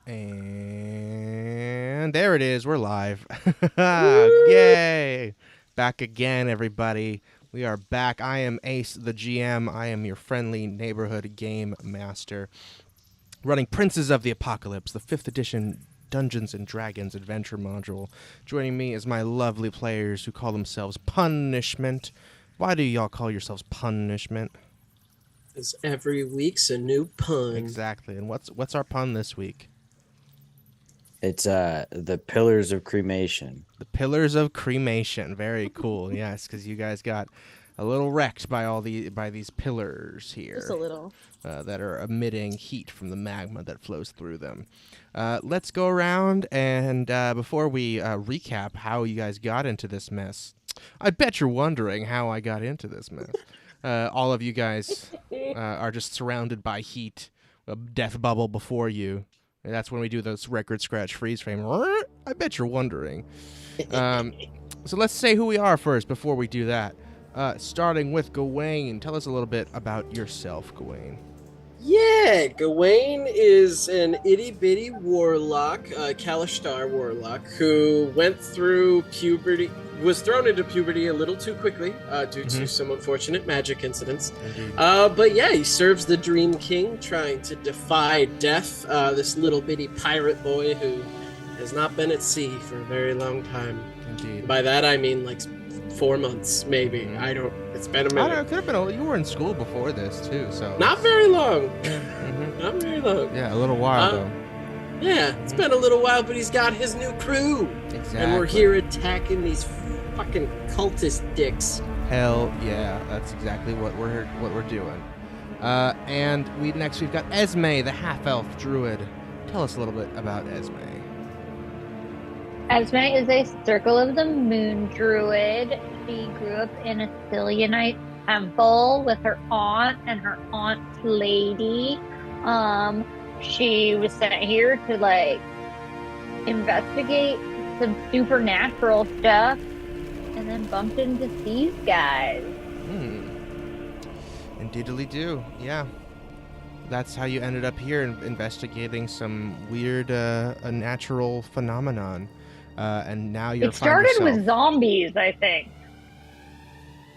And there it is. We're live. Yay! Back again, everybody. We are back. I am Ace, the GM. I am your friendly neighborhood game master, running Princes of the Apocalypse, the 5th edition Dungeons and Dragons adventure module. Joining me is my lovely players who call themselves Punishment. Why do y'all call yourselves Punishment? Because every week's a new pun. Exactly. And what's our pun this week? It's the Pillars of Cremation. The Pillars of Cremation. Very cool. Yes, because you guys got a little wrecked by these pillars here. Just a little. That are emitting heat from the magma that flows through them. Let's go around and before we recap how you guys got into this mess, I bet you're wondering how I got into this mess. All of you guys are just surrounded by heat, a death bubble before you. And that's when we do those record scratch freeze frame. I bet you're wondering. So let's say who we are first before we do that. Starting with Gawain. Tell us a little bit about yourself, Gawain. Yeah, Gawain is an itty-bitty warlock, Kalishtar warlock, who went through puberty, was thrown into puberty a little too quickly due to some unfortunate magic incidents. But yeah, he serves the Dream King, trying to defy death, this little bitty pirate boy who has not been at sea for a very long time. Indeed. By that I mean like 4 months, maybe. It's been a minute. It could have been. You were in school before this too, so Not very long. Mhm. Not very long. Yeah, a little while though. Yeah, it's been a little while, but he's got his new crew. Exactly. And we're here attacking these fucking cultist dicks. Hell yeah, that's exactly what we're doing. And we've got Esme, the half-elf druid. Tell us a little bit about Esme. Esme is a Circle of the Moon druid. She grew up in a Cilionite temple with her aunt and her aunt's lady. She was sent here to investigate some supernatural stuff and then bumped into these guys. Indeedly do. Yeah. That's how you ended up here investigating some weird a natural phenomenon. And now you're It started with zombies, I think.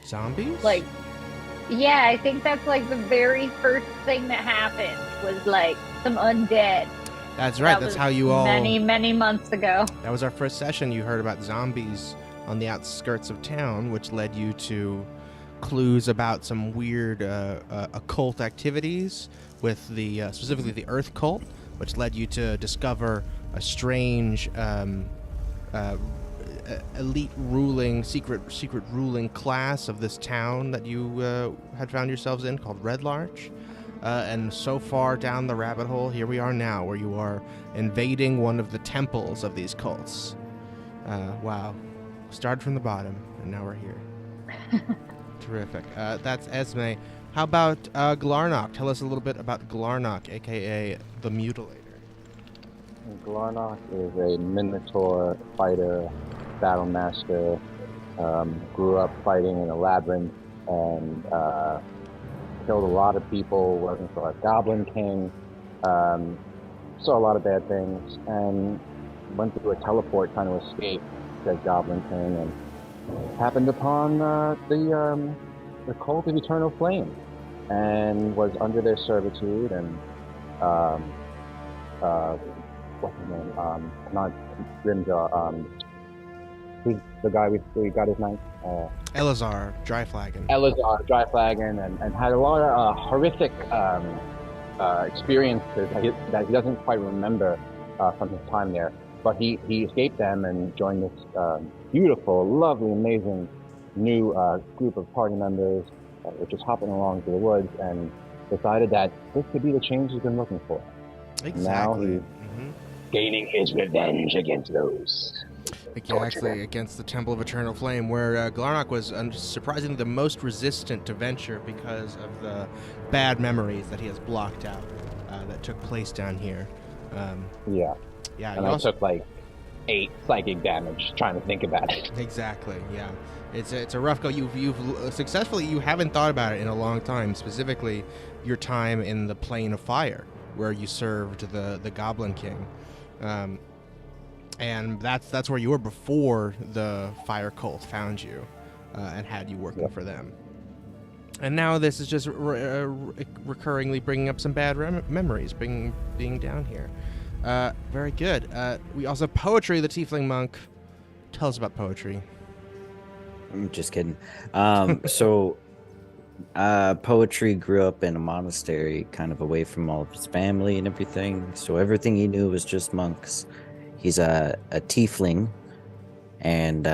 Zombies? Yeah, I think that's the very first thing that happened was some undead. That's right. That's how you all many months ago. That was our first session. You heard about zombies on the outskirts of town, which led you to clues about some weird occult activities with specifically the Earth cult, which led you to discover a strange elite secret ruling class of this town that you had found yourselves in called Red Larch. And so far down the rabbit hole, here we are now, where you are invading one of the temples of these cults. Wow. Started from the bottom, and now we're here. Terrific. That's Esme. How about Glarnock? Tell us a little bit about Glarnock, a.k.a. the Mutilator. Glarnock is a Minotaur fighter, battle master. Grew up fighting in a labyrinth and killed a lot of people, working for a Goblin King. Saw a lot of bad things and went through a teleport trying to escape the Goblin King and happened upon the cult of Eternal Flame and was under their servitude and what's his name? Not Grimjaw. He's the guy we got his name. Elazar, Dryflagon. Elazar, Dryflagon, and had a lot of horrific experiences that he doesn't quite remember from his time there. But he escaped them and joined this beautiful, lovely, amazing new group of party members, which is hopping along through the woods, and decided that this could be the change he's been looking for. Exactly. Now he's gaining his revenge against those. Exactly, against the Temple of Eternal Flame, where Glarnock was surprisingly the most resistant to venture because of the bad memories that he has blocked out that took place down here. Yeah. Yeah, and I took 8 psychic damage trying to think about it. Exactly, yeah. It's a rough go. You've successfully, you haven't thought about it in a long time, specifically your time in the Plane of Fire. where you served the Goblin King. And that's where you were before the fire cult found you and had you working for them. And now this is just recurringly bringing up some bad memories, being down here. Very good. We also have Poetry, the Tiefling Monk. Tell us about Poetry. I'm just kidding. So Poetry grew up in a monastery, kind of away from all of his family and everything. So everything he knew was just monks. He's a tiefling, and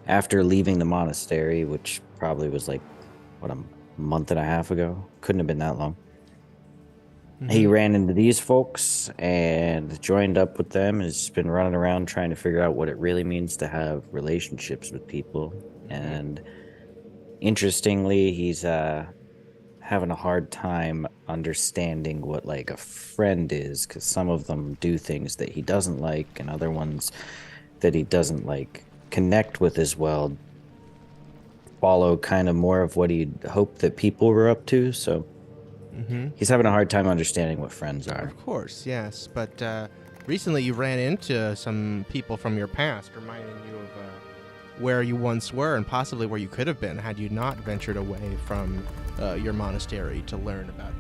after leaving the monastery, which probably was like, a month and a half ago, couldn't have been that long, he ran into these folks and joined up with them, and has been running around trying to figure out what it really means to have relationships with people. And interestingly, he's having a hard time understanding what like a friend is, because some of them do things that he doesn't like, and other ones that he doesn't like connect with as well follow kind of more of what he'd hoped that people were up to. So he's having a hard time understanding what friends are. Of course, yes. But recently you ran into some people from your past, reminding you of where you once were and possibly where you could have been had you not ventured away from your monastery to learn about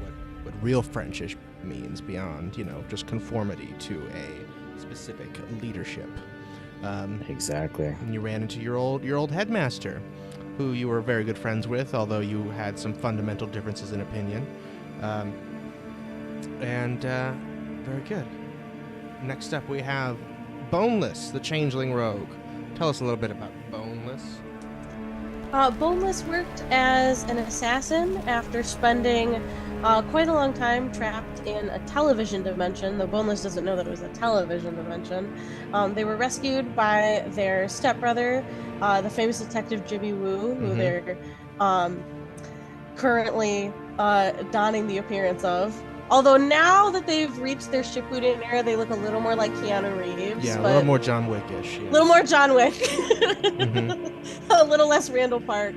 what real friendship means beyond, just conformity to a specific leadership. Exactly. And you ran into your old headmaster, who you were very good friends with, although you had some fundamental differences in opinion. Very good. Next up, we have Boneless, the Changeling Rogue. Tell us a little bit about Boneless. Boneless worked as an assassin after spending quite a long time trapped in a television dimension, though Boneless doesn't know that it was a television dimension. They were rescued by their stepbrother, the famous detective Jimmy Woo, who they're currently donning the appearance of. Although now that they've reached their Shippuden era, they look a little more like Keanu Reeves. Yeah, a little more John Wick-ish. A little more John Wick. A little less Randall Park.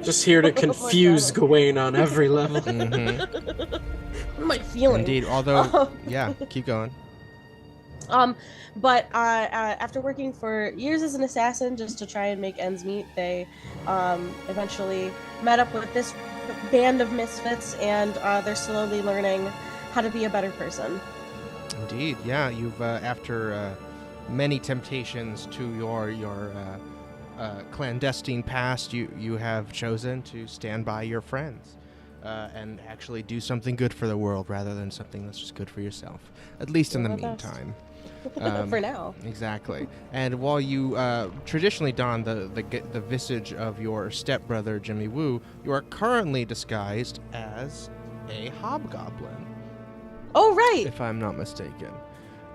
Just here to confuse Gawain on every level. My feeling. Indeed, although, yeah, keep going. But after working for years as an assassin just to try and make ends meet, they eventually met up with this band of misfits, and they're slowly learning how to be a better person. Indeed, yeah. You've after many temptations to your clandestine past, you have chosen to stand by your friends and actually do something good for the world rather than something that's just good for yourself. At least in the meantime. For now. Exactly. And while you traditionally don the visage of your stepbrother Jimmy Woo, you are currently disguised as a hobgoblin. Oh, right. If I'm not mistaken.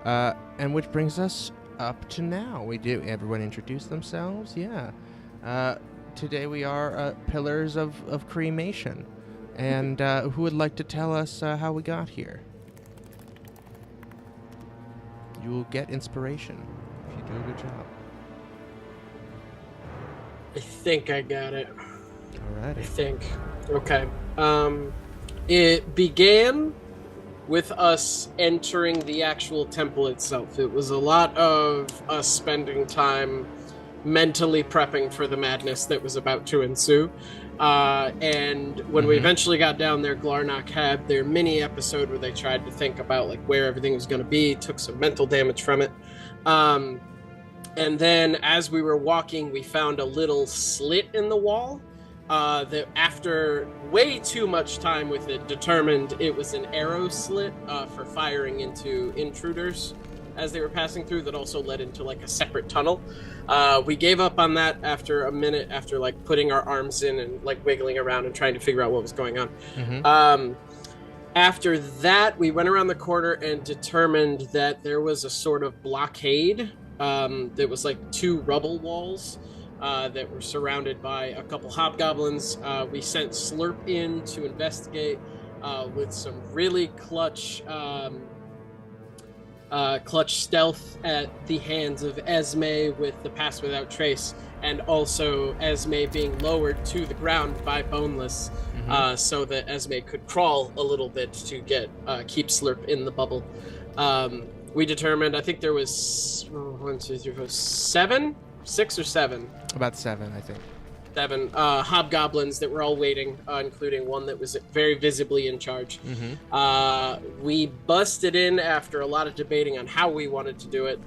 And which brings us up to now. Everyone introduce themselves? Yeah. Today we are pillars of cremation. And who would like to tell us how we got here? You will get inspiration if you do a good job. I think I got it. Alrighty. I think. Okay. It began with us entering the actual temple itself. It was a lot of us spending time mentally prepping for the madness that was about to ensue. And when we eventually got down there, Glarnock had their mini episode where they tried to think about like where everything was going to be, took some mental damage from it. And then as we were walking, we found a little slit in the wall that after way too much time with it, determined it was an arrow slit for firing into intruders as they were passing through, that also led into like a separate tunnel. We gave up on that after a minute, after like putting our arms in and like wiggling around and trying to figure out what was going on. After that, we went around the corner and determined that there was a sort of blockade that was like two rubble walls that were surrounded by a couple hobgoblins. We sent Slurp in to investigate with some really clutch stealth at the hands of Esme with the Pass Without Trace, and also Esme being lowered to the ground by Boneless so that Esme could crawl a little bit to keep Slurp in the bubble. We determined, I think there was 6 or 7. About 7, I think. 7 hobgoblins that were all waiting, including one that was very visibly in charge. We busted in after a lot of debating on how we wanted to do it.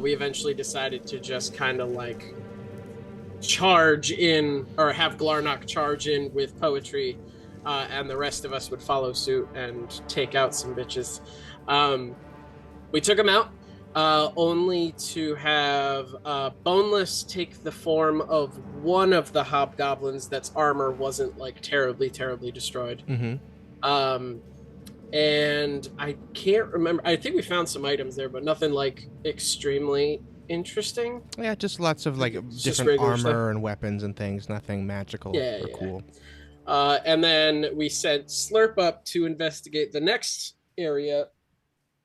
We eventually decided to just kind of like charge in, or have Glarnock charge in with poetry, and the rest of us would follow suit and take out some bitches. We took them out, only to have Boneless take the form of one of the hobgoblins that's armor wasn't like terribly destroyed. And I can't remember, I think we found some items there, but nothing like extremely interesting. Yeah, just lots of like It's different armor and weapons and things, nothing magical or cool. And then we sent Slurp up to investigate the next area,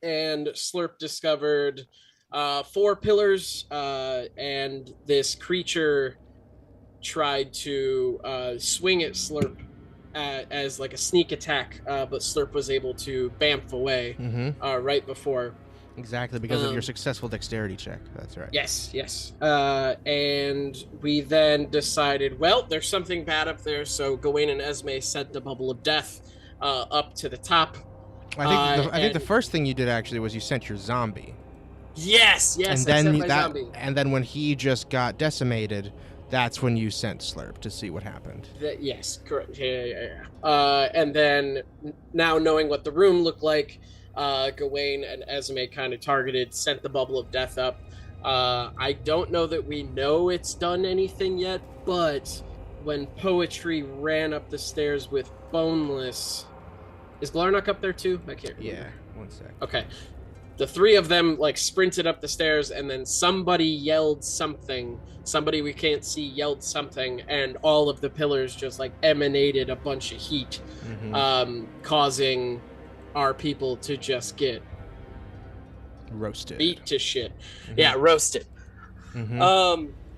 and Slurp discovered 4 pillars, and this creature tried to swing at Slurp as like a sneak attack, but Slurp was able to bamf away right before. Exactly, because of your successful dexterity check. That's right. Yes. And we then decided, well, there's something bad up there, so Gawain and Esme sent the bubble of death up to the top. I think the first thing you did actually was you sent your zombie. Yes, and then zombie. And then when he just got decimated, that's when you sent Slurp to see what happened. Yes, correct. Yeah. And then now knowing what the room looked like, Gawain and Esme kind of sent the bubble of death up. I don't know that we know it's done anything yet, but when poetry ran up the stairs with Boneless, is Glarnock up there too? I can't remember. Yeah, 1 sec. Okay. The 3 of them like sprinted up the stairs, and then somebody yelled something. Somebody we can't see yelled something, and all of the pillars just like emanated a bunch of heat, causing our people to just get roasted, beat to shit. Yeah, roasted.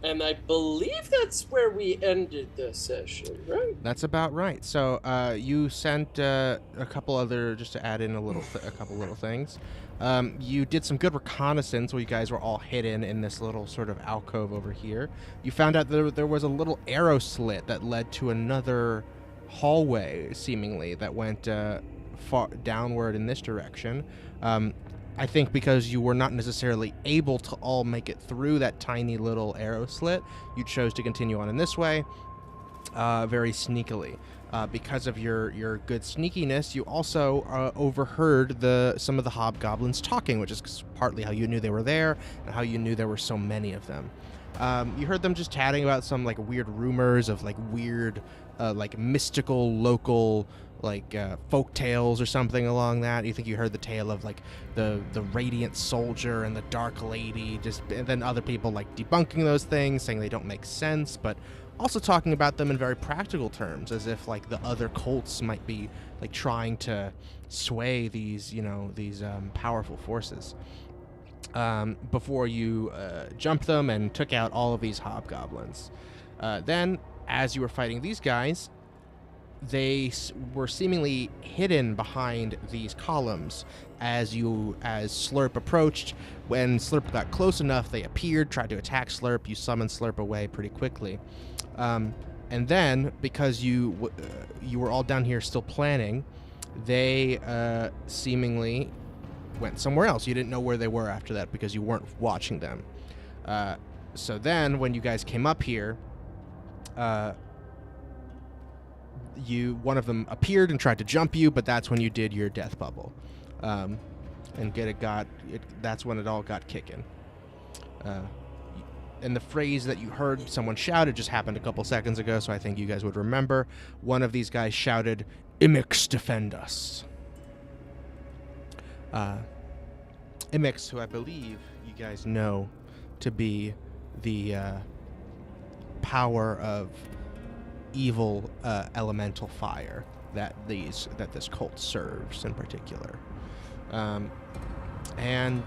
And I believe that's where we ended the session, right? That's about right. So you sent a couple other, just to add in a couple little things. You did some good reconnaissance where you guys were all hidden in this little sort of alcove over here. You found out that there was a little arrow slit that led to another hallway, seemingly, that went far downward in this direction. I think because you were not necessarily able to all make it through that tiny little arrow slit, you chose to continue on in this way, very sneakily. Because of your good sneakiness, you also overheard some of the hobgoblins talking, which is partly how you knew they were there and how you knew there were so many of them. You heard them just chatting about some like weird rumors of like weird, like mystical local like folk tales or something along that. You think you heard the tale of like the radiant soldier and the dark lady, and then other people like debunking those things, saying they don't make sense, but also talking about them in very practical terms, as if like the other cults might be like trying to sway these powerful forces. Before you jumped them and took out all of these hobgoblins. Then, as you were fighting these guys, they were seemingly hidden behind these columns as Slurp approached. When Slurp got close enough, they appeared, tried to attack Slurp. You summoned Slurp away pretty quickly. And then, because you were all down here still planning, they seemingly went somewhere else. You didn't know where they were after that because you weren't watching them. So then, when you guys came up here, one of them appeared and tried to jump you, but that's when you did your death bubble, and that's when it all got kicking. And the phrase that you heard someone shout, it just happened a couple seconds ago, so I think you guys would remember. One of these guys shouted, "Imix, defend us." Imix, who I believe you guys know to be the power of evil elemental fire that this cult serves in particular. And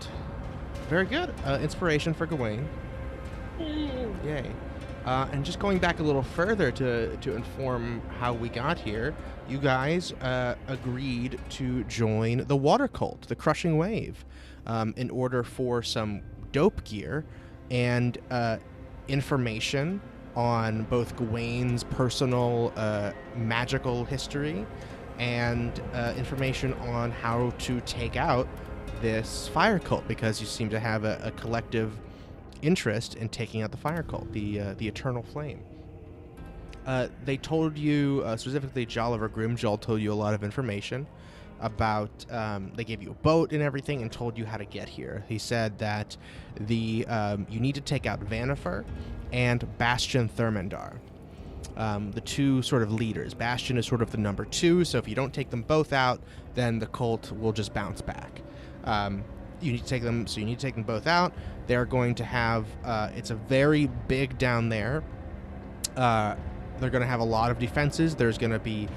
very good inspiration for Gawain. Yay. And just going back a little further to inform how we got here, you guys agreed to join the water cult, the Crushing Wave, in order for some dope gear and information on both Gawain's personal magical history and information on how to take out this fire cult, because you seem to have a collective interest in taking out the fire cult, the Eternal Flame. They told you, specifically Jolliver Grimjoll told you a lot of information about, they gave you a boat and everything and told you how to get here. He said that you need to take out Vanifer and Bastion Thermandar. The two sort of leaders. Bastion is sort of the number 2, so if you don't take them both out, then the cult will just bounce back. You need to take them, so you need to take them both out. They're going to have, it's a very big down there. They're going to have a lot of defenses. There's going to be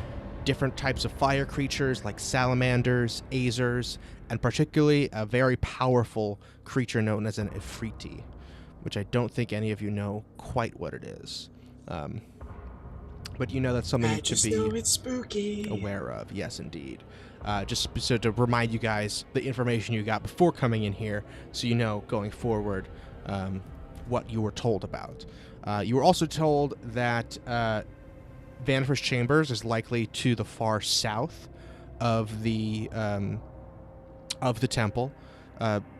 different types of fire creatures like salamanders, azers, and particularly a very powerful creature known as an Ifriti, which I don't think any of you know quite what it is. But you know that's something to be it's spooky. aware of. Yes, indeed. Just so to remind you guys the information you got before coming in here, so you know going forward what you were told about. You were also told that Vanifer's Chambers is likely to the far south of the temple,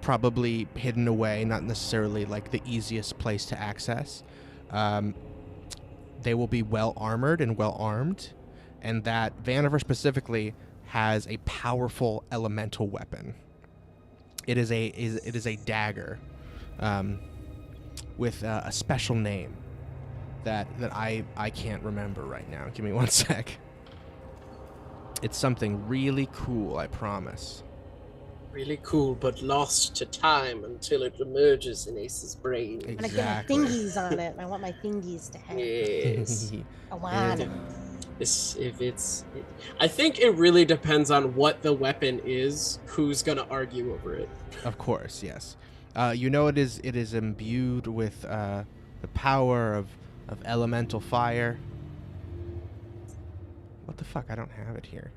probably hidden away, not necessarily like the easiest place to access. They will be well armored and well armed, and that Vanifer specifically has a powerful elemental weapon. It is a dagger with a special name that I can't remember right now. Give me one sec. It's something really cool, I promise. Really cool, but lost to time until it emerges in Ace's brain. And I get my fingies on it. I want my fingies to have. Yes. I want it. I think it really depends on what the weapon is, who's gonna argue over it. Of course, yes. You know it is imbued with the power of elemental fire. What the fuck? I don't have it here.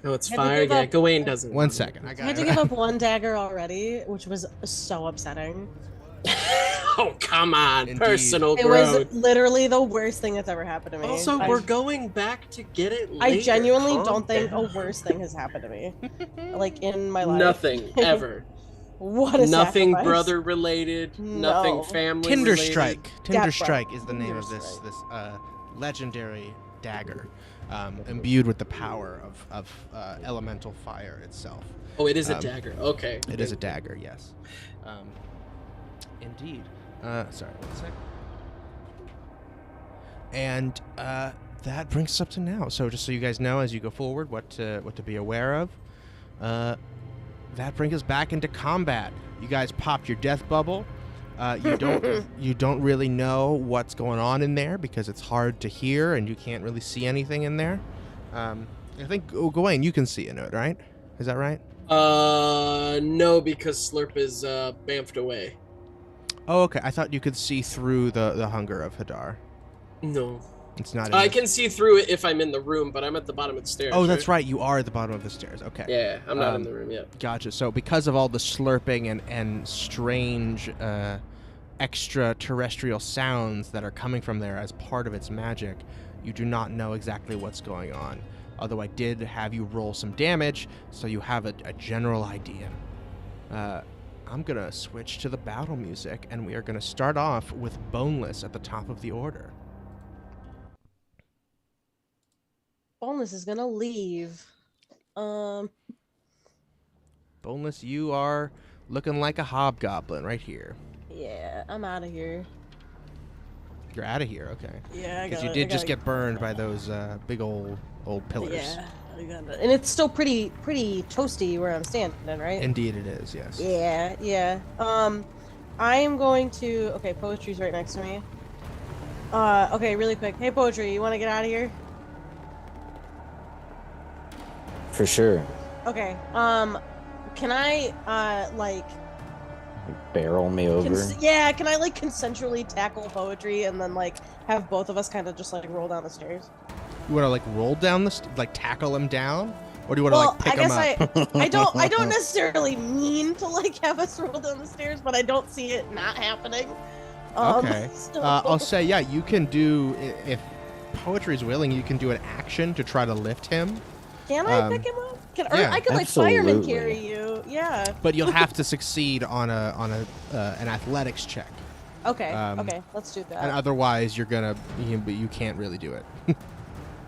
Oh, it's fire. Yeah, Gawain doesn't. 1 second. I had to give up one dagger already, which was so upsetting. Oh, come on. Indeed. Personal It growth. was literally the worst thing that's ever happened to me. Also, we're going back to get it later. I genuinely Calm don't think down. a worse thing has happened to me. Like, in my life. Nothing, ever. What a Nothing sacrifice. brother related, No. nothing family Tinder related. Strike. Tinder Death Strike Strike. is the name Tinder of this Strike. legendary dagger, imbued with the power of elemental fire itself. Oh, it is a dagger. Okay. It is a dagger, yes. Indeed. Sorry, 1 sec. And that brings us up to now. So just so you guys know, as you go forward, what to be aware of. That brings us back into combat. You guys popped your death bubble. You don't really know what's going on in there because it's hard to hear and you can't really see anything in there. I think Gawain, you can see in it, right? Is that right? No, because Slurp is bamfed away. Oh, okay. I thought you could see through the hunger of Hadar. No. It's not. I can see through it if I'm in the room, but I'm at the bottom of the stairs. Oh, that's right. You are at the bottom of the stairs. Okay. Yeah, I'm not in the room yet. Gotcha. So because of all the slurping and strange extraterrestrial sounds that are coming from there as part of its magic, you do not know exactly what's going on. Although I did have you roll some damage, so you have a general idea. I'm going to switch to the battle music, and we are going to start off with Boneless at the top of the order. Boneless is gonna leave. Boneless, you are looking like a hobgoblin right here. Yeah, I'm out of here. You're out of here, okay. Yeah, I Because got you did just get burned by those big old pillars. Yeah, I got it. And it's still pretty toasty where I'm standing, right? Indeed it is, yes. Yeah. I am going to. Okay, Poetry's right next to me. Okay, really quick. Hey, Poetry, you want to get out of here? For sure. Okay. Can I barrel me over? Can I like consensually tackle poetry and then like have both of us kind of just like roll down the stairs? You want to like roll down like tackle him down, or do you want to like pick him up? I don't necessarily mean to like have us roll down the stairs, but I don't see it not happening. Okay. So... I'll say you can do if poetry's willing. You can do an action to try to lift him. Can I pick him up? I could like absolutely. fireman carry you. Yeah. But you'll have to succeed on an athletics check. Okay. Okay. Let's do that. And otherwise, you can't really do it.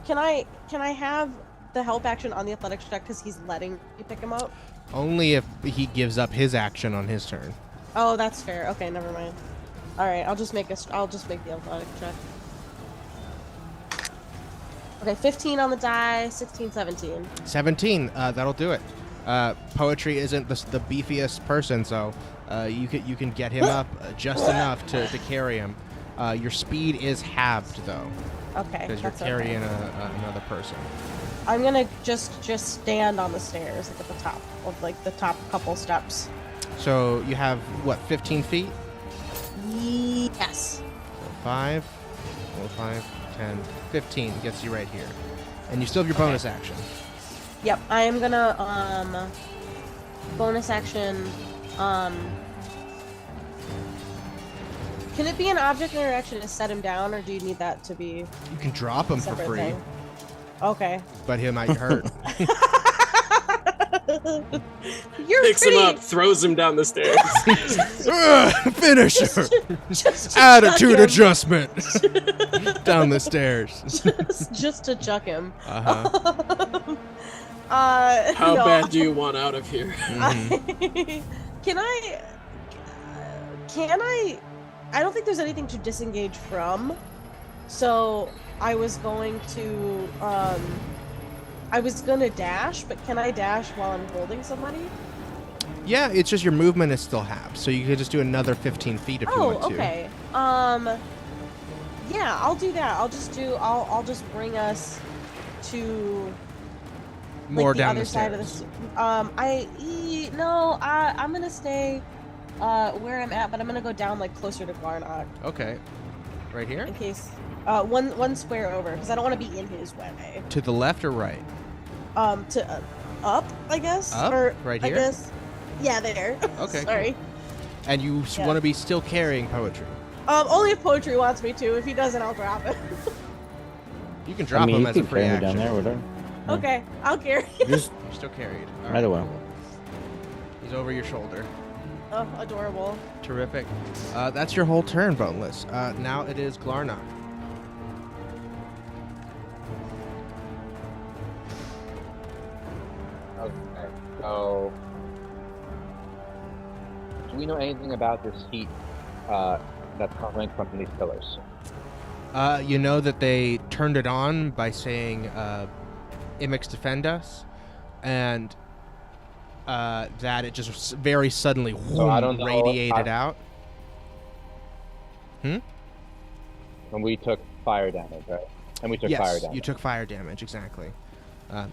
Can I have the help action on the athletics check because he's letting me pick him up? Only if he gives up his action on his turn. Oh, that's fair. Okay, never mind. All right, I'll just make the athletics check. Okay, 15 on the die, 16, 17. 17. That'll do it. Poetry isn't the beefiest person, so you can get him up just enough to carry him. Your speed is halved though. Okay. Because you're carrying another person. I'm gonna just stand on the stairs, like at the top of like the top couple steps. So you have what, 15 feet? Yes. So 5, 10, 15 gets you right here, and you still have your bonus action. Yep, I am gonna bonus action. Can it be an object interaction to set him down, or do you need that to be? You can drop him for free. Thing? Okay. But he might hurt. Picks him up, throws him down the stairs. Finisher. Just Attitude adjustment. Down the stairs. just to chuck him. Uh-huh. How bad do you want out of here? Mm-hmm. Can I? I don't think there's anything to disengage from. So I was going to I was gonna dash, but can I dash while I'm holding somebody? Yeah, it's just your movement is still half, so you could just do another 15 feet if you want to. Oh, okay. Yeah, I'll do that. I'll just bring us to More like, the down other the side of stairs. I'm gonna stay where I'm at, but I'm gonna go down like closer to Glarnock. Okay. Right here? In case one square over, because I don't want to be in his way. To the left or right? To up, I guess. Up? Or, Right here? I guess. Yeah, there. Okay, Sorry. And you Yeah. want to be still carrying poetry. Only if poetry wants me to. If he doesn't, I'll drop it. You can drop I mean, him you as a can free carry me action. down there, whatever. Okay, I'll carry. Just You're still carried. All right away. cool. He's over your shoulder. Oh, adorable. Terrific. That's your whole turn, Boneless. Now it is Glarnock. Okay, so do we know anything about this heat that's coming from these pillars? You know that they turned it on by saying, Imix defend us, and that it just very suddenly I don't know, radiated out. And we took fire damage, right? And we took fire Yes, damage. you took fire damage, exactly. Yeah,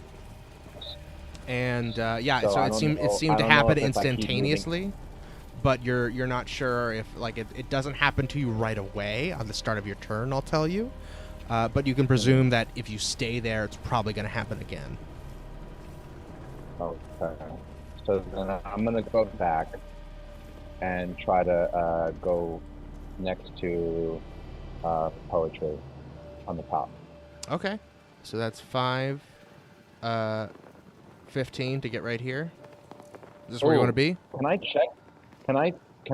So so I it don't seemed know- it seemed I to don't know happen if it's, like, keep instantaneously, but you're not sure if like it doesn't happen to you right away on the start of your turn. I'll tell you, but you can presume that if you stay there, it's probably going to happen again. Okay. So then I'm gonna go back and try to go next to poetry on the top. Okay, so that's 5, 15 to get right here. Is this where you want to be? Can I check? Can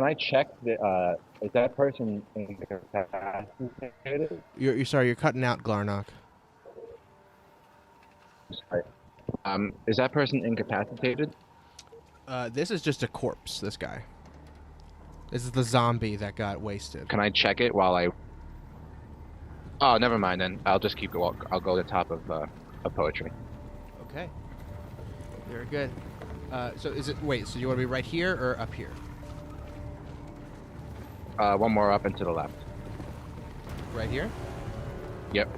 I check the is that person incapacitated? You're sorry, you're cutting out, Glarnock. Sorry. Is that person incapacitated? This is just a corpse. This guy. This is the zombie that got wasted. Can I check it while I? Oh, never mind then. I'll just keep going. I'll go to the top of poetry. Okay. Very good. So is it? Wait. So you want to be right here or up here? One more up and to the left. Right here. Yep.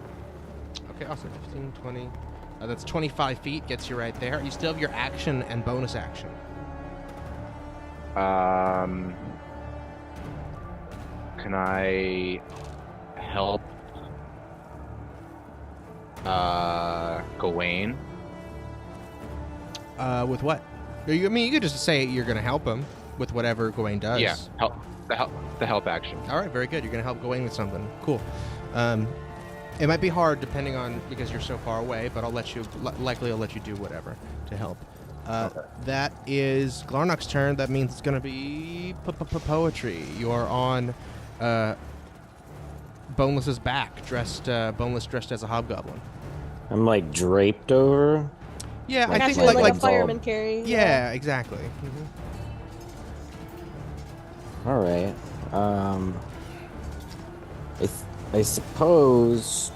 Okay. Awesome. 15, 20. That's 25 feet. Gets you right there. You still have your action and bonus action. can I help Gawain? With what? I mean, you could just say you're going to help him with whatever Gawain does. Yeah, the help action. All right, very good. You're going to help Gawain with something. Cool. It might be hard depending on because you're so far away, but I'll let you. Likely, I'll let you do whatever to help. Okay. That is Glarnock's turn. That means it's going to be poetry. You're on Boneless's back, Boneless dressed as a hobgoblin. I'm like draped over. Yeah, I think Actually, like like a fireman carry. yeah, exactly. All right. I suppose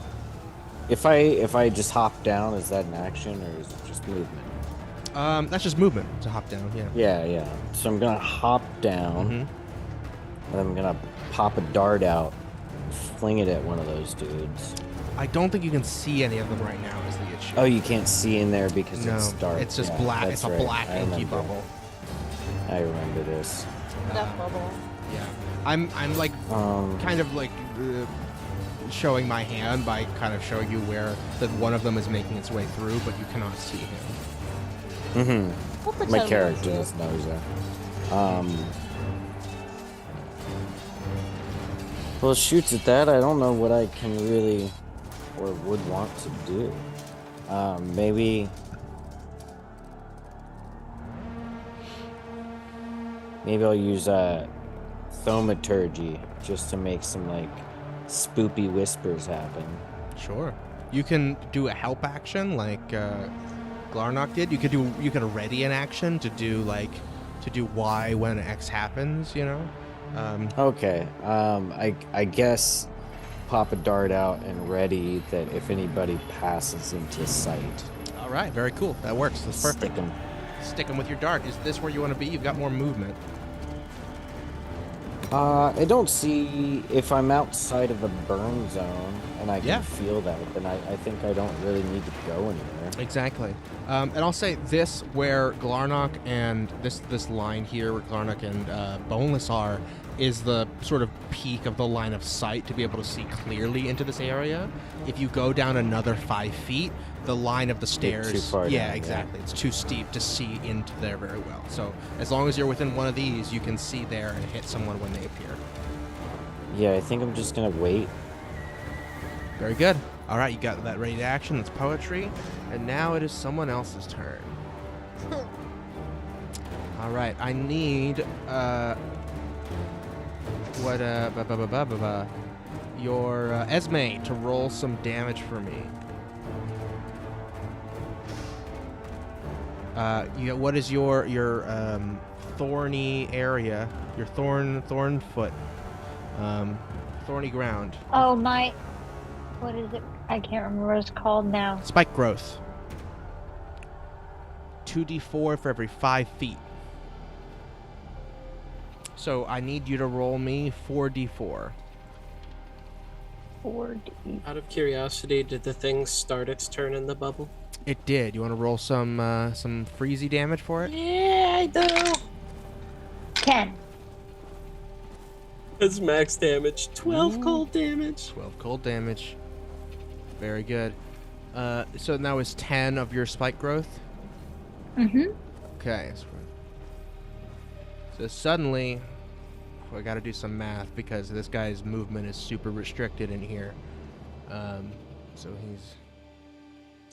if I just hop down, is that an action or is it just movement? That's just movement to hop down. Yeah. Yeah. So I'm gonna hop down, and I'm gonna pop a dart out, and fling it at one of those dudes. I don't think you can see any of them right now. Is the issue? Oh, you can't see in there because no, it's dark. it's just Yeah, black. that's It's a right. black I inky remember. bubble. I remember this. Death bubble. Yeah, I'm like kind of like showing my hand by kind of showing you where that one of them is making its way through, but you cannot see him. We'll pretend My we character do. just knows that. Well, shoots at that. I don't know what I can really or would want to do. Maybe I'll use thaumaturgy just to make some like spoopy whispers happen. Sure. You can do a help action like Glarnock did. You could ready an action to do Y when X happens. You know. Okay. I guess pop a dart out and ready that if anybody passes into sight. All right. Very cool. That works. That's perfect. Stick 'em. Stick 'em with your dart. Is this where you want to be? You've got more movement. I don't see if I'm outside of the burn zone and I can Yeah. feel that, then I think I don't really need to go anywhere. Exactly. And I'll say this, where Glarnock and this line here, where Glarnock and Boneless are, is the sort of peak of the line of sight to be able to see clearly into this area. If you go down another 5 feet, the line of the stairs... too far yeah, down, exactly. It's too steep to see into there very well. So as long as you're within one of these, you can see there and hit someone when they appear. Yeah, I think I'm just gonna wait. Very good. All right, you got that ready to action. That's poetry. And now it is someone else's turn. All right, I need your Esme to roll some damage for me. What is your thorny area? Your thorn foot, thorny ground. Oh my, what is it? I can't remember what it's called now. Spike growth. 2d4 for every 5 feet. So I need you to roll me 4d4. 4D. Out of curiosity, did the thing start its turn in the bubble? It did. You want to roll some freezy damage for it? Yeah, I do. 10. That's max damage. 12 Ooh. cold damage. 12 cold damage. Very good. So now is 10 of your spike growth? Mm-hmm. Okay. So suddenly, I got to do some math because this guy's movement is super restricted in here. So he's...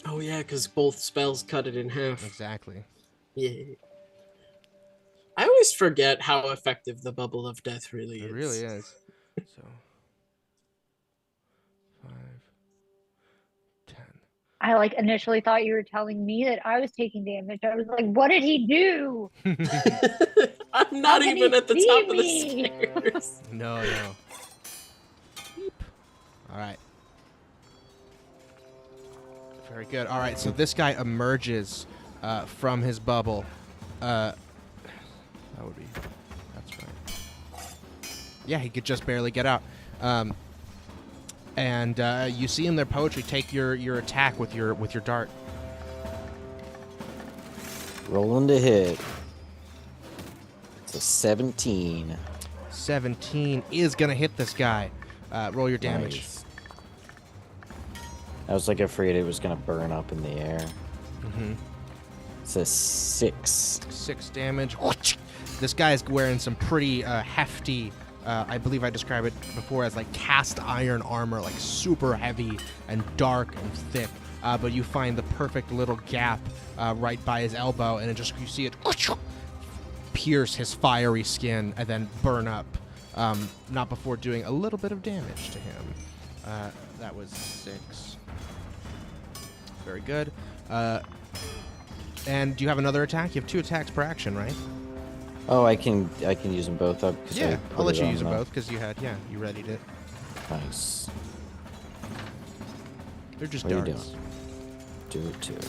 Oh yeah, because both spells cut it in half. Exactly. Yeah. I always forget how effective the bubble of death really is. It really is. So... 5, 10... I initially thought you were telling me that I was taking damage. I was like, what did he do? I'm not How can even he at the see top of me? the stairs. No. All right. Very good. All right, so this guy emerges from his bubble. That would be... That's right. Yeah, he could just barely get out. And you see in their poetry, take your attack with your dart. Rolling to hit. It's a 17. 17 is going to hit this guy. Roll your damage. Nice. I was like afraid it was gonna burn up in the air. Mm-hmm. It's a 6. 6 damage. This guy is wearing some pretty hefty, I believe I described it before as like cast iron armor, like super heavy and dark and thick. But you find the perfect little gap right by his elbow, and you see it pierce his fiery skin and then burn up. Not before doing a little bit of damage to him. That was 6. Very good. And do you have another attack? You have 2 attacks per action, right? Oh, I can use them both up. Yeah, I'll let you use them both because you readied it. Nice. They're just What are you darts. Do it too.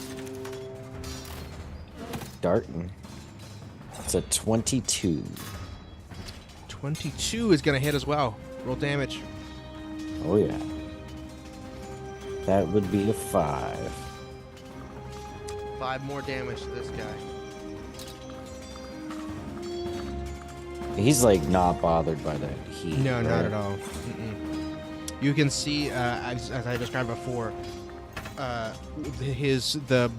Darting. It's a 22. 22 is going to hit as well. Roll damage. Oh yeah. That would be a 5. 5 more damage to this guy. He's like not bothered by the heat. No, right? not at all. Mm-mm. You can see, as I described before, the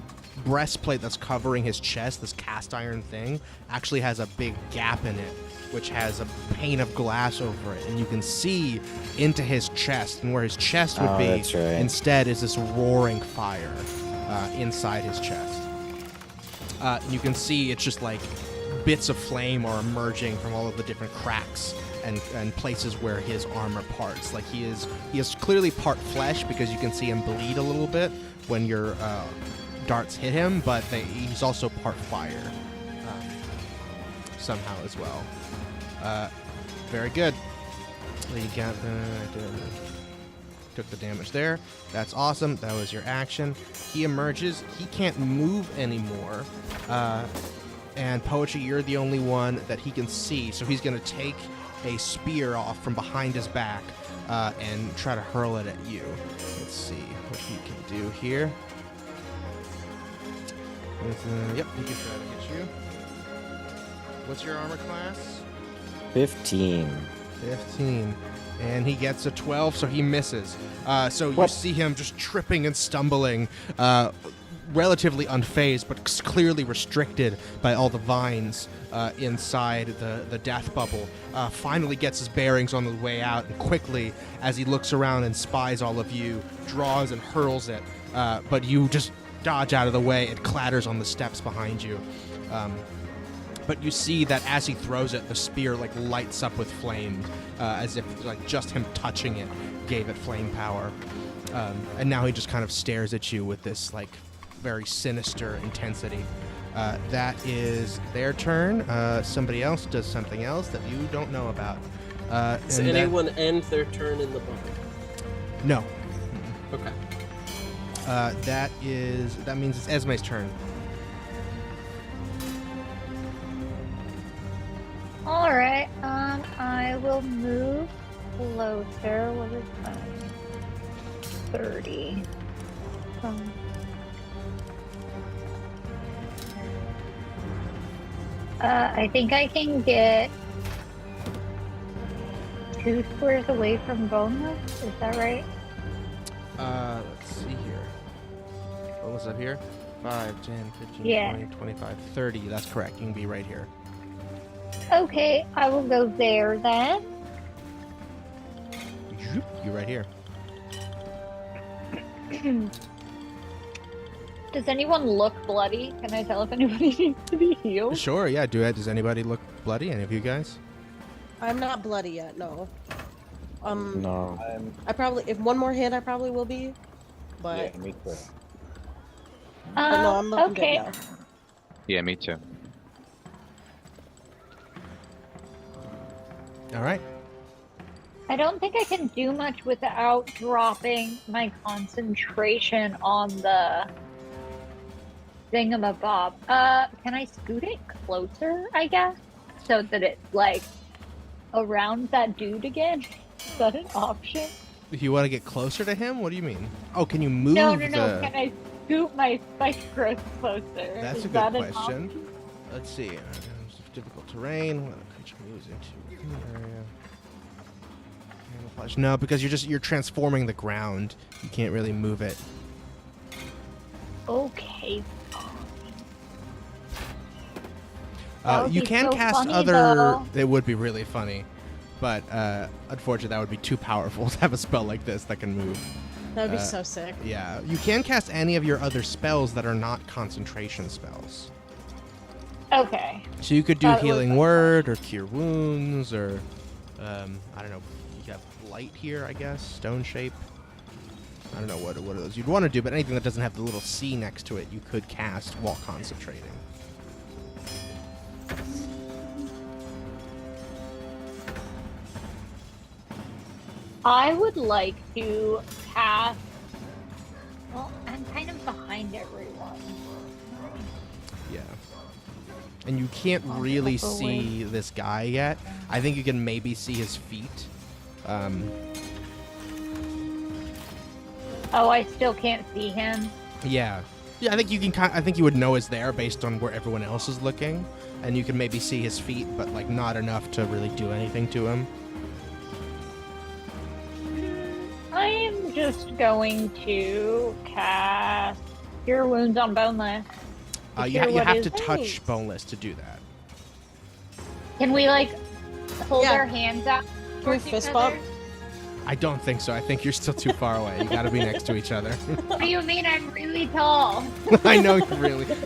breastplate that's covering his chest, this cast iron thing, actually has a big gap in it, which has a pane of glass over it, and you can see into his chest, and where his chest would be That's right. instead is this roaring fire inside his chest. And you can see it's just like bits of flame are emerging from all of the different cracks and places where his armor parts. Like he is clearly part flesh because you can see him bleed a little bit when your darts hit him, but he's also part fire somehow as well. Very good. You got took the damage there. That's awesome. That was your action. He emerges. He can't move anymore. And Poetry, you're the only one that he can see, so he's going to take a spear off from behind his back and try to hurl it at you. Let's see what he can do here. Yep, he can try to hit you. What's your armor class? 15. 15. And he gets a 12, so he misses. So you What? see him just tripping and stumbling, relatively unfazed, but clearly restricted by all the vines inside the death bubble. Finally gets his bearings on the way out, and quickly, as he looks around and spies all of you, draws and hurls it. But you just dodge out of the way. It clatters on the steps behind you. But you see that as he throws it, the spear like lights up with flame, as if like just him touching it gave it flame power. And now he just kind of stares at you with this like very sinister intensity. That is their turn. Somebody else does something else that you don't know about. Does anyone end their turn in the bubble? No. Okay. That means it's Esme's turn. All right. I will move closer. What is that? 30. I think I can get 2 squares away from Boneless. Is that right? Let's see here. What was up here? 5, 10, 15, Yeah. 20, 25, 30. That's correct. You can be right here. Okay, I will go there then. You're right here. Does anyone look bloody? Can I tell if anybody needs to be healed? Sure, yeah, do it. Does anybody look bloody? Any of you guys? I'm not bloody yet, no. No. I probably, if one more hit, I probably will be. But, Yeah, me too. but no, I'm looking okay. good now. Yeah, me too. All right. I don't think I can do much without dropping my concentration on the thingamabob. Can I scoot it closer, I guess? So that it's, like, around that dude again? Is that an option? If you want to get closer to him, what do you mean? Oh, can you move No. the... Can I scoot my spike growth closer? That's Is a good that an question. option? Let's see. difficult terrain. When a creature moves into an area. Camouflage. No, because you're transforming the ground. You can't really move it. Okay. You be can so cast funny, other. though. It would be really funny, but unfortunately, that would be too powerful to have a spell like this that can move. That would be so sick. Yeah, you can cast any of your other spells that are not concentration spells. Okay. So you could do That would Healing be Word or Cure Wounds or I don't know. You have Light here, I guess. Stone Shape. I don't know what are those you'd want to do, but anything that doesn't have the little C next to it, you could cast while concentrating. I would like to cast. Well, I'm kind of behind everyone. Yeah. And you can't really see this guy yet. I think you can maybe see his feet. Oh, I still can't see him. Yeah. Yeah, I think you can. I think you would know it's there based on where everyone else is looking, and you can maybe see his feet, but like not enough to really do anything to him. I'm just going to cast Cure Wounds on Boneless. You Cure what have is- to touch Boneless to do that. Can we like hold Yeah. our hands out? Can we towards each fist other? bump? I don't think so. I think you're still too far away. You got to be next to each other. What do you mean? I'm really tall. I know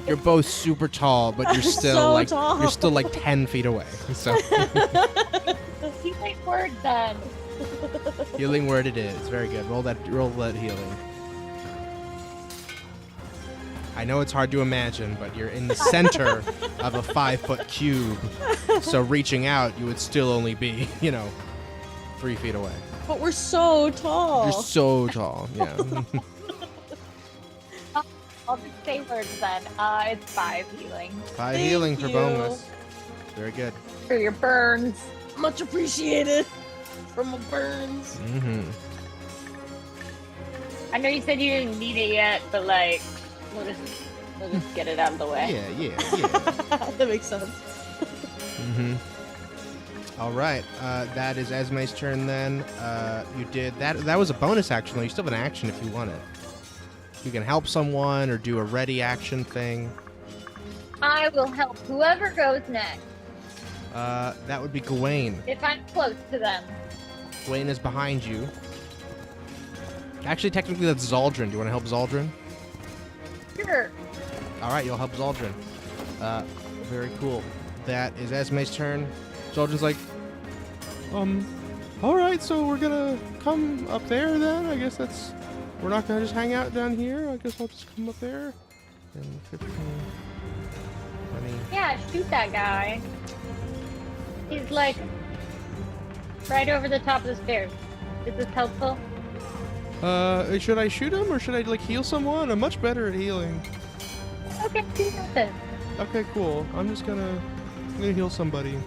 you're both super tall, but you're still So like tall. you're still like 10 feet away. So Healing Word then. Healing Word it is. Very good. Roll that healing. I know it's hard to imagine, but you're in the center of a 5-foot cube. So reaching out, you would still only be, 3 feet away. But we're so tall. You're so tall. Yeah. I'll just say words then. It's 5 healing 5 Thank healing for you. boneless. Very good. for your burns. Much appreciated. From my burns. Mm-hmm. I know you said you didn't need it yet, but like, we'll just get it out of the way. Yeah. That makes sense. Mm-hmm. All right. That is Esme's turn then. You did that. That was a bonus action, though. You still have an action if you want it. You can help someone or do a ready action thing. I will help whoever goes next That would be Gawain. if I'm close to them. Gawain is behind you. Actually, technically, that's Zaldrin. Do you want to help Zaldrin? Sure. All right, you'll help Zaldrin. Very cool. That is Esme's turn. Zaldrin's like, all right, so we're gonna come up there then. I guess we're not gonna just hang out down here. I guess I'll just come up there. And 15, 20. Yeah, shoot that guy. He's like right over the top of the stairs. Is this helpful? Should I shoot him or should I like heal someone? I'm much better at healing. Okay, do this. Okay, cool. I'm gonna heal somebody.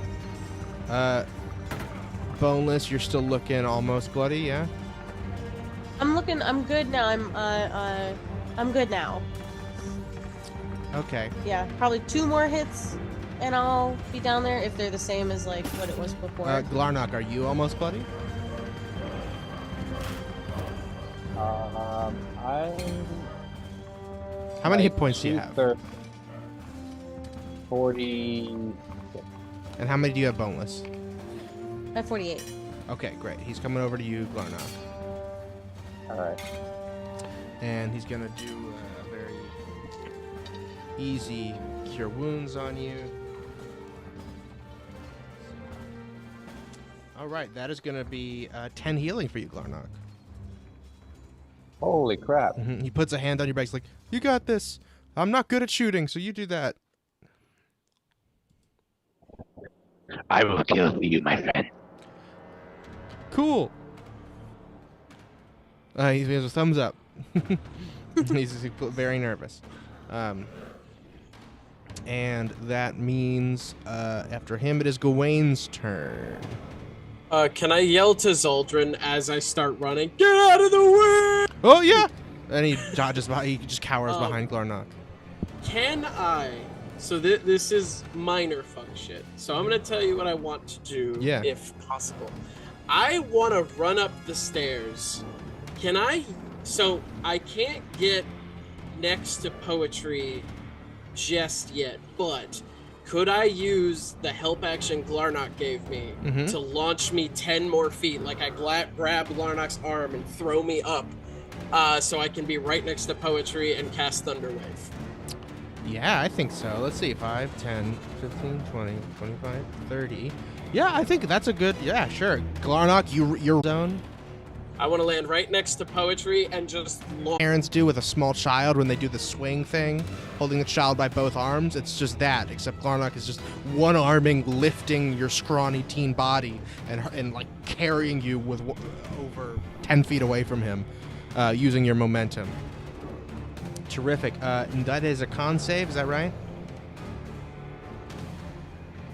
Boneless, you're still looking almost bloody, yeah? I'm good now. I'm good now. Okay. Yeah, probably 2 more hits and I'll be down there if they're the same as like what it was before. Glarnock, are you almost bloody? How many hit points do you have? 40. And how many do you have boneless? I have 48. Okay, great. He's coming over to you, Glarnock. Alright. And he's gonna do a very easy cure wounds on you. Alright, that is gonna be 10 healing for you, Glarnock. Holy crap. He puts a hand on your back. He's like, you got this. I'm not good at shooting, so you do that. I will kill for you, my friend. Cool. He has a thumbs up. he's very nervous. And that means after him, it is Gawain's turn. Can I yell to Zaldrin as I start running? Get out of the way! Oh, yeah! And he dodges behind, he just cowers Oh. behind Glarnock. Can I So this is minor fuck shit. So I'm gonna tell you what I want to do, Yeah. if possible. I want to run up the stairs. Can I? So I can't get next to poetry just yet, but could I use the help action Glarnock gave me to launch me 10 more feet? Like I grab Glarnock's arm and throw me up, so I can be right next to poetry and cast Thunderwave. Yeah, I think so. Let's see. 5, 10, 15, 20, 25, 30. Yeah, I think that's a good... Yeah, sure. Glarnock, you're zone. I want to land right next to poetry and just launch. Parents do with a small child when they do the swing thing, holding the child by both arms. It's just that, except Glarnock is just one-arming, lifting your scrawny teen body and like carrying you with over 10 feet away from him, using your momentum. Terrific. And that is a con save, is that right?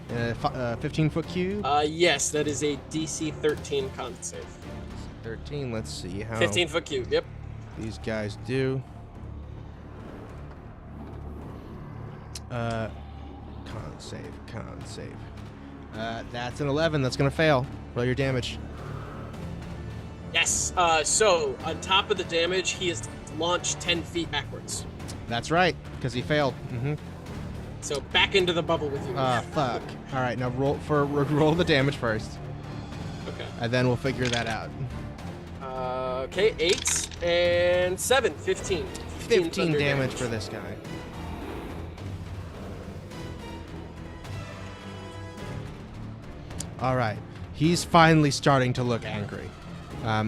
15-foot cube? Yes, that is a DC 13 con save. 13, let's see how 15-foot cube, yep. these guys do. Con save. That's an 11, that's gonna fail. Roll your damage. Yes, so on top of the damage, he is launched 10 feet backwards. That's right, because he failed. So back into the bubble with you. Fuck. All right, now roll the damage first, Okay. and then we'll figure that out. Okay, 8 and 7, 15. 15 damage for this guy. All right, he's finally starting to look angry.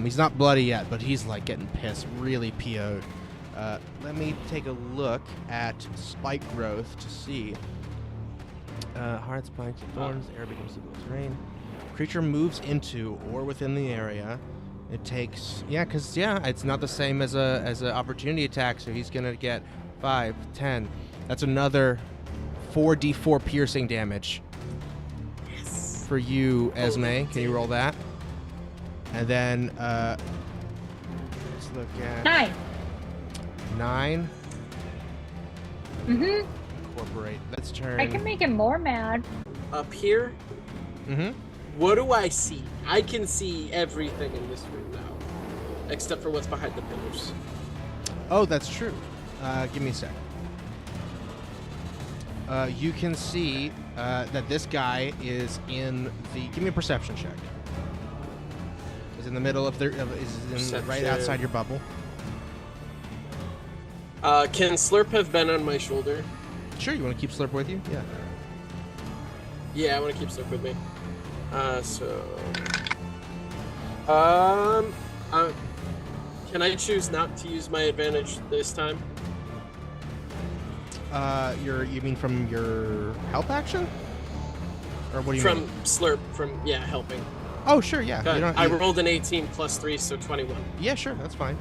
He's not bloody yet, but he's like getting pissed, really PO'd. Let me take a look at spike growth to see. Hard spikes and thorns, air becomes the terrain. Creature moves into or within the area. It takes, because it's not the same as a opportunity attack, so he's gonna get 5, 10. That's another 4d4 piercing damage. Yes. For you, Esme. Can you roll that? And then let's look at 9. 9. Mm-hmm. Incorporate. Let's turn. I can make him more mad. Up here, Mm-hmm. what do I see? I can see everything in this room now, except for what's behind the pillars. Oh, that's true. Give me a sec. You can see that this guy is in the. Give me a perception check. Is in the middle of the. Is in right outside your bubble. Can Slurp have been on my shoulder? Sure. You want to keep Slurp with you? Yeah. Yeah, I want to keep Slurp with me. Can I choose not to use my advantage this time? You mean from your help action? Or what do you mean? From Slurp, helping. Oh, sure, yeah. I rolled an 18 plus 3, so 21. Yeah, sure, that's fine.